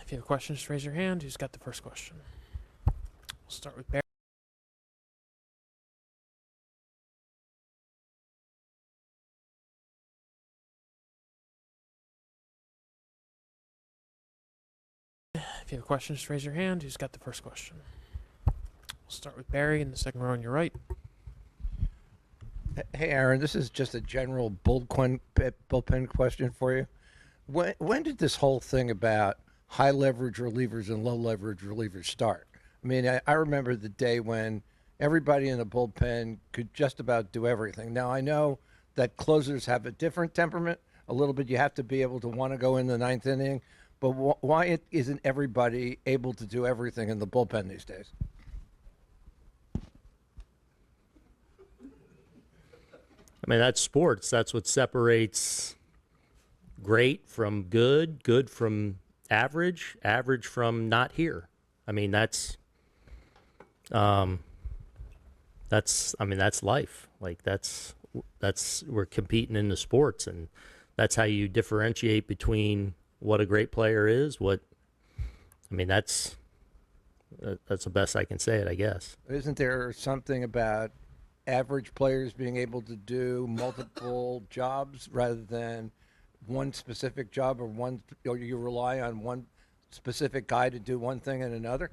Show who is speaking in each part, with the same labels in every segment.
Speaker 1: If you have a question, just raise your hand. Who's got the first question? We'll start with Barry. If you have a question, just raise your hand. Who's got the first question? We'll start with Barry in the second row on your right.
Speaker 2: Hey, Aaron, this is just a general bullpen question for you. When did this whole thing about high leverage relievers and low leverage relievers start? I mean, I remember the day when everybody in the bullpen could just about do everything. Now, I know that closers have a different temperament. A little bit, you have to be able to want to go in the ninth inning. But why isn't everybody able to do everything in the bullpen these days?
Speaker 3: I mean, that's sports. That's what separates great from good, good from average, average from not here. I mean, that's life. Like that's we're competing in the sports, and that's how you differentiate between what a great player is. That's the best I can say it, I guess.
Speaker 2: Isn't there something about average players being able to do multiple jobs rather than one specific job, or you rely on one specific guy to do one thing and another?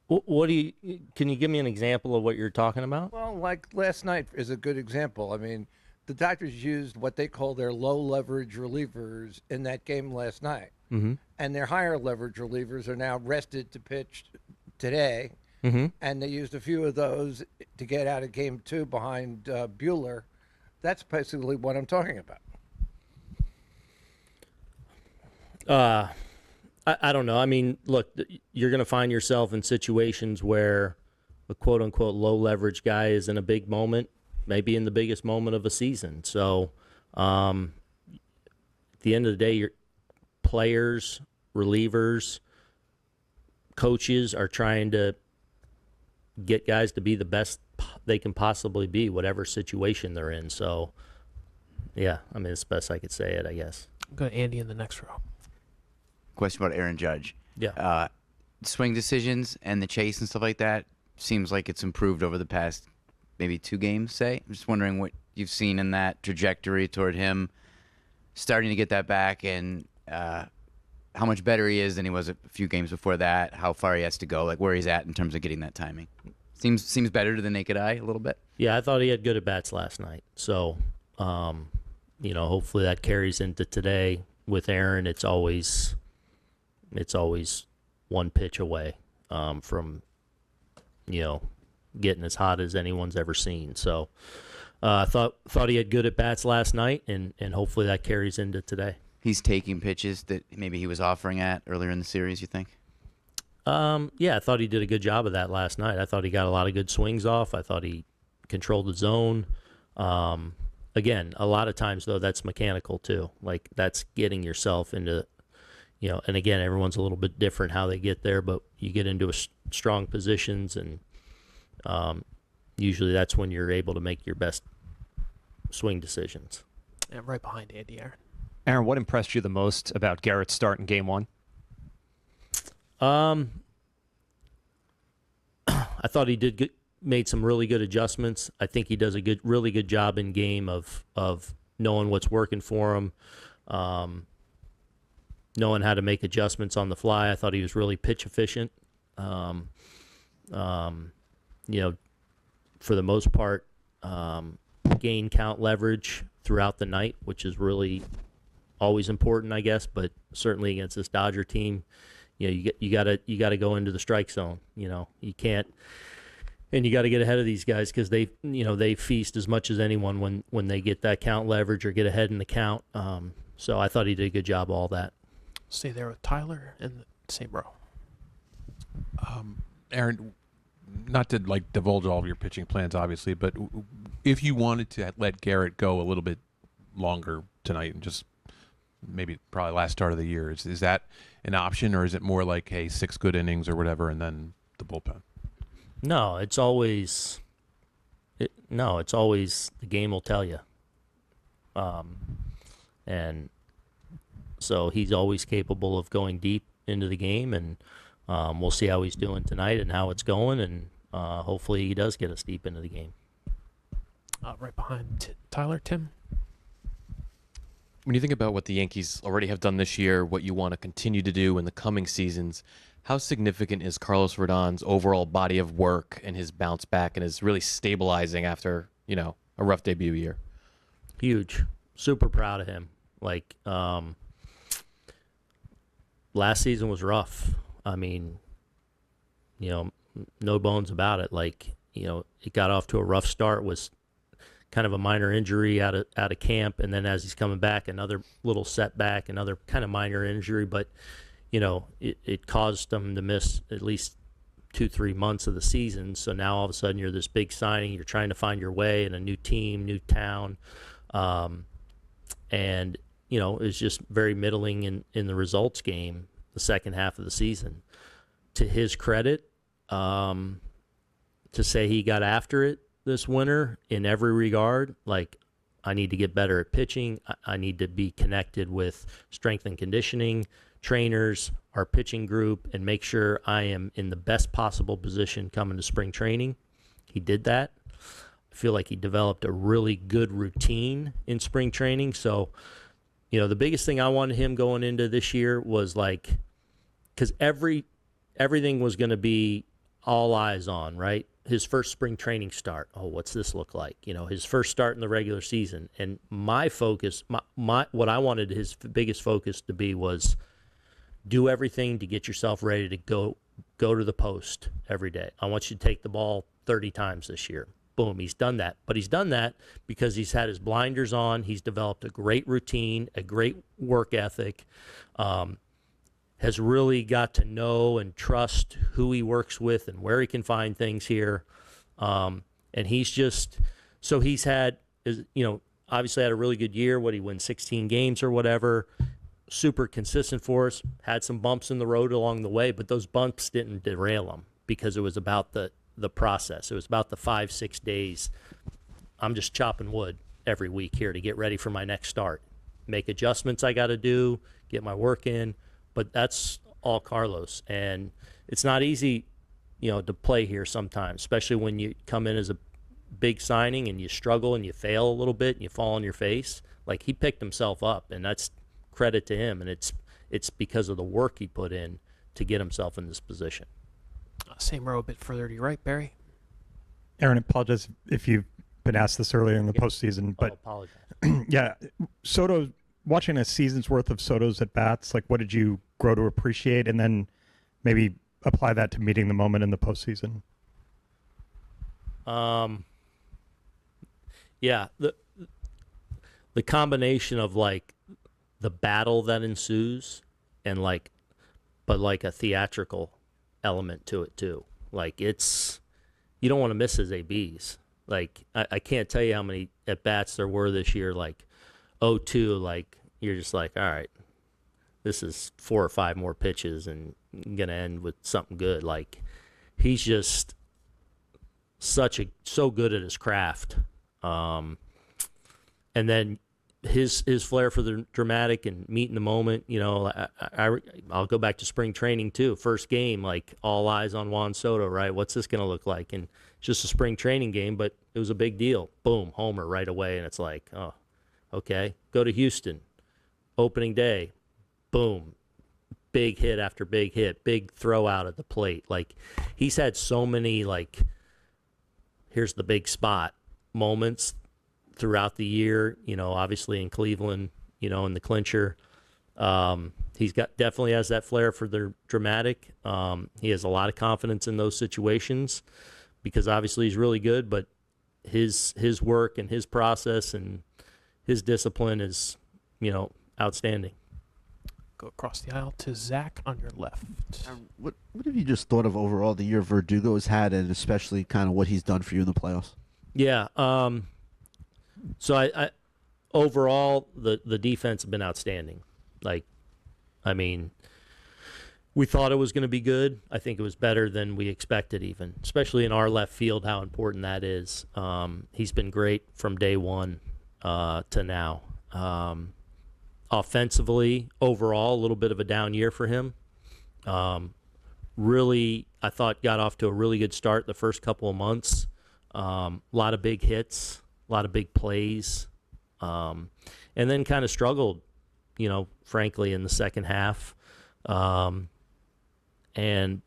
Speaker 3: Can you give me an example of what you're talking about?
Speaker 2: Well, like last night is a good example. I mean, the Dodgers used what they call their low leverage relievers in that game last night.
Speaker 3: Mm-hmm.
Speaker 2: And their higher leverage relievers are now rested to pitch today.
Speaker 3: Mm-hmm.
Speaker 2: And they used a few of those to get out of game 2 behind Buehler. That's basically what I'm talking about.
Speaker 3: I don't know. I mean, look, you're going to find yourself in situations where a quote-unquote low-leverage guy is in a big moment, maybe in the biggest moment of a season. So at the end of the day, your players, relievers, coaches are trying to get guys to be the best they can possibly be, whatever situation they're in. So, yeah, I mean, it's the best I could say it, I guess.
Speaker 1: Go to Andy in the next row.
Speaker 4: Question about Aaron Judge.
Speaker 3: Yeah.
Speaker 4: Swing decisions and the chase and stuff like that seems like it's improved over the past maybe 2 games, say. I'm just wondering what you've seen in that trajectory toward him starting to get that back, and how much better he is than he was a few games before that, how far he has to go, like where he's at in terms of getting that timing. Seems better to the naked eye a little bit.
Speaker 3: Yeah, I thought he had good at-bats last night. So, hopefully that carries into today. With Aaron, it's always one pitch away from, getting as hot as anyone's ever seen. So I thought he had good at-bats last night, and hopefully that carries into today.
Speaker 4: He's taking pitches that maybe he was offering at earlier in the series, you think?
Speaker 3: Yeah, I thought he did a good job of that last night. I thought he got a lot of good swings off. I thought he controlled the zone. Again, a lot of times, though, that's mechanical, too. Like, that's getting yourself into, and again, everyone's a little bit different how they get there, but you get into strong positions, and usually that's when you're able to make your best swing decisions.
Speaker 1: And right behind Andy, Aaron.
Speaker 5: Aaron, what impressed you the most about Garrett's start in Game 1?
Speaker 3: I thought he made some really good adjustments. I think he does a really good job in game of knowing what's working for him, knowing how to make adjustments on the fly. I thought he was really pitch efficient. For the most part, gain count leverage throughout the night, which is really always important, I guess, but certainly against this Dodger team, you got to go into the strike zone. You can't, and you got to get ahead of these guys because they feast as much as anyone when they get that count leverage or get ahead in the count. So I thought he did a good job of all that.
Speaker 1: Stay there with Tyler in the same row.
Speaker 6: Aaron, not to divulge all of your pitching plans, obviously, but if you wanted to let Garrett go a little bit longer tonight and just maybe probably last start of the year, is that an option, or is it more like, hey, 6 good innings or whatever and then the bullpen?
Speaker 3: No, it's always the game will tell you. And So he's always capable of going deep into the game, and we'll see how he's doing tonight and how it's going, and hopefully he does get us deep into the game.
Speaker 1: Right behind Tyler, Tim.
Speaker 7: When you think about what the Yankees already have done this year, what you want to continue to do in the coming seasons, how significant is Carlos Rodon's overall body of work and his bounce back and his really stabilizing after, a rough debut year?
Speaker 3: Huge. Super proud of him. Like, last season was rough. I mean, no bones about it. Like, it got off to a rough start, was kind of a minor injury out of camp, and then as he's coming back, another little setback, another kind of minor injury, but it caused him to miss at least 2-3 months of the season. So now all of a sudden you're this big signing, you're trying to find your way in a new team, new town, and it's just very middling in the results game the second half of the season. To his credit, to say he got after it this winter in every regard, like, I need to get better at pitching. I need to be connected with strength and conditioning trainers, our pitching group, and make sure I am in the best possible position coming to spring training. He did that. I feel like he developed a really good routine in spring training. So, the biggest thing I wanted him going into this year was like, because everything was going to be all eyes on, right? His first spring training start. Oh, what's this look like? His first start in the regular season. And my focus, what I wanted his biggest focus to be was do everything to get yourself ready to go to the post every day. I want you to take the ball 30 times this year. Boom, he's done that. But he's done that because he's had his blinders on. He's developed a great routine, a great work ethic, has really got to know and trust who he works with and where he can find things here. And he's just, so he's had, obviously had a really good year. He win 16 games or whatever. Super consistent for us. Had some bumps in the road along the way, but those bumps didn't derail him because it was about the process. It was about the 5-6 days. I'm just chopping wood every week here to get ready for my next start. Make adjustments I got to do, get my work in. But that's all Carlos, and it's not easy, to play here sometimes, especially when you come in as a big signing and you struggle and you fail a little bit and you fall on your face. Like, he picked himself up, and that's credit to him, and it's because of the work he put in to get himself in this position.
Speaker 1: Same row a bit further to your right, Barry.
Speaker 8: Aaron, apologize if you've been asked this earlier in the postseason, but
Speaker 3: Apologize.
Speaker 8: yeah, Soto. Watching a season's worth of Soto's at bats, like, what did you grow to appreciate, and then maybe apply that to meeting the moment in the postseason?
Speaker 3: Yeah, the combination of like the battle that ensues and but a theatrical element to it too. Like, you don't want to miss his ABs. Like, I can't tell you how many at bats there were this year. Like, 0-2, like, you're just like, all right, this is 4 or 5 more pitches and gonna end with something good. Like, he's just so good at his craft, and then his flair for the dramatic and meeting the moment. I'll go back to spring training too. First game, like, all eyes on Juan Soto, right? What's this gonna look like? And it's just a spring training game, but it was a big deal. Boom, homer right away, and it's like, oh, okay. Go to Houston, opening day, boom, big hit after big hit, big throw out at the plate. Like, he's had so many, like, here's the big spot moments throughout the year, obviously in Cleveland, in the clincher. He's definitely has that flair for the dramatic. He has a lot of confidence in those situations because obviously he's really good, but his work and his process and his discipline is, outstanding.
Speaker 1: Go across the aisle to Zach on your left.
Speaker 9: What have you just thought of overall the year Verdugo has had, and especially kind of what he's done for you in the playoffs?
Speaker 3: Yeah. So I overall the defense has been outstanding. Like, I mean, we thought it was going to be good. I think it was better than we expected, even, especially in our left field, how important that is. He's been great from day one to now. offensively, overall, a little bit of a down year for him. Really, I thought got off to a really good start the first couple of months. A lot of big hits, a lot of big plays, and then kind of struggled, frankly, in the second half. And,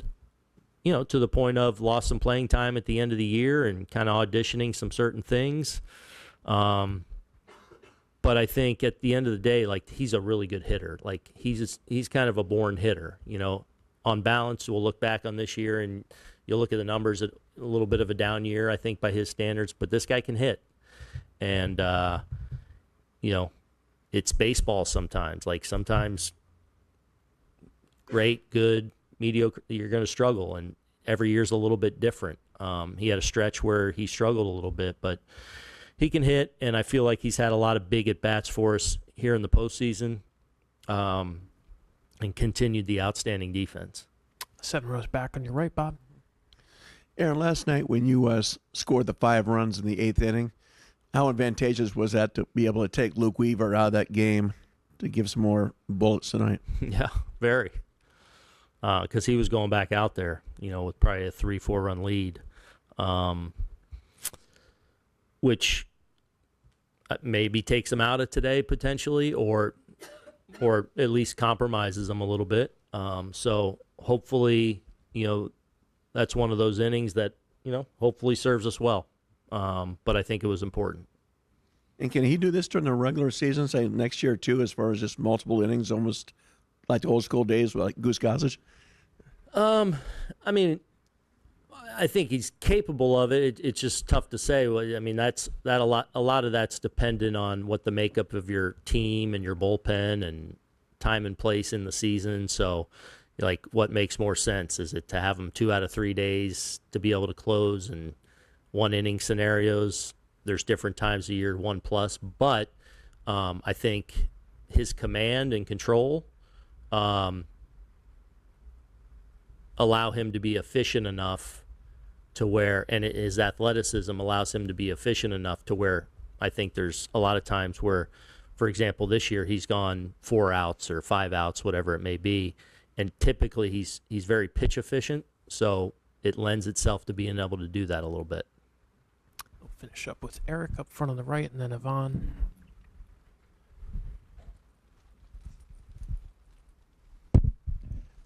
Speaker 3: to the point of lost some playing time at the end of the year and kind of auditioning some certain things. But I think at the end of the day, like, he's a really good hitter. Like, he's kind of a born hitter, On balance, we'll look back on this year and you'll look at the numbers at a little bit of a down year, I think, by his standards. But this guy can hit. And, it's baseball sometimes. Like, sometimes great, good, mediocre, you're going to struggle. And every year's a little bit different. He had a stretch where he struggled a little bit, but he can hit. And I feel like he's had a lot of big at-bats for us here in the postseason. And continued the outstanding defense.
Speaker 1: 7 rows back on your right, Bob.
Speaker 10: Aaron, last night when you scored the 5 runs in the 8th inning, how advantageous was that to be able to take Luke Weaver out of that game to give some more bullets tonight?
Speaker 3: Yeah, very. Because he was going back out there, with probably a 3-4 run lead, which maybe takes him out of today potentially, or at least compromises them a little bit. So hopefully, that's one of those innings that, hopefully serves us well. But I think it was important.
Speaker 10: And can he do this during the regular season, say next year too, as far as just multiple innings, almost like the old school days, like Goose Gossage?
Speaker 3: I mean, I think he's capable of it. It's just tough to say. I mean, a lot of that's dependent on what the makeup of your team and your bullpen and time and place in the season. So, like, what makes more sense? Is it to have him 2 out of 3 days to be able to close and 1 inning scenarios? There's different times a year, 1+. But I think his command and control allow him to be efficient enough to where, and his athleticism allows him to be efficient enough to where I think there's a lot of times where, for example, this year he's gone 4 outs or 5 outs, whatever it may be, and typically he's very pitch efficient, so it lends itself to being able to do that a little bit.
Speaker 1: We'll finish up with Eric up front on the right, and then Yvonne.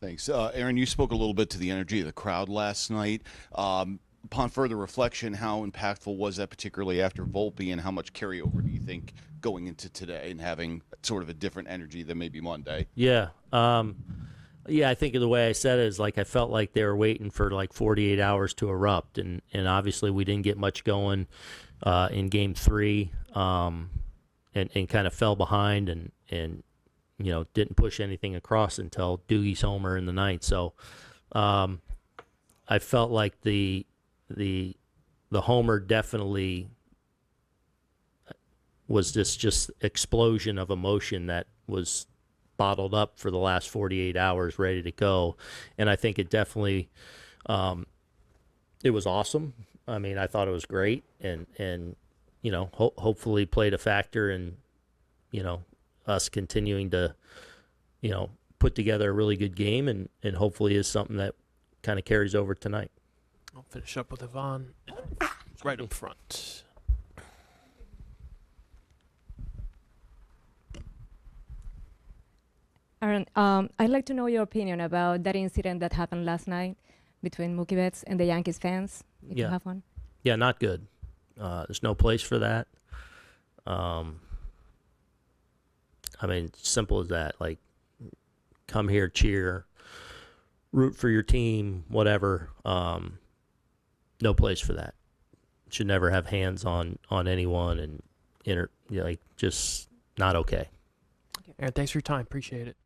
Speaker 11: Thanks. Aaron, you spoke a little bit to the energy of the crowd last night. Upon further reflection, how impactful was that, particularly after Volpe, and how much carryover do you think going into today and having sort of a different energy than maybe Monday?
Speaker 3: Yeah. I think the way I said it is, like, I felt like they were waiting for like 48 hours to erupt, and obviously we didn't get much going in Game 3, and kind of fell behind and didn't push anything across until Doogie's homer in the 9th. So I felt like the homer definitely was just explosion of emotion that was bottled up for the last 48 hours, ready to go. And I think it definitely, it was awesome. I mean, I thought it was great, and hopefully played a factor in, us continuing to, put together a really good game, and hopefully is something that kind of carries over tonight.
Speaker 1: I'll finish up with Yvonne right up front.
Speaker 12: Aaron, I'd like to know your opinion about that incident that happened last night between Mookie Betts and the Yankees fans, if you have one.
Speaker 3: Yeah, not good. There's no place for that. I mean, simple as that. Like, come here, cheer, root for your team, whatever. No place for that. Should never have hands on anyone, and just not okay.
Speaker 1: Aaron, thanks for your time. Appreciate it.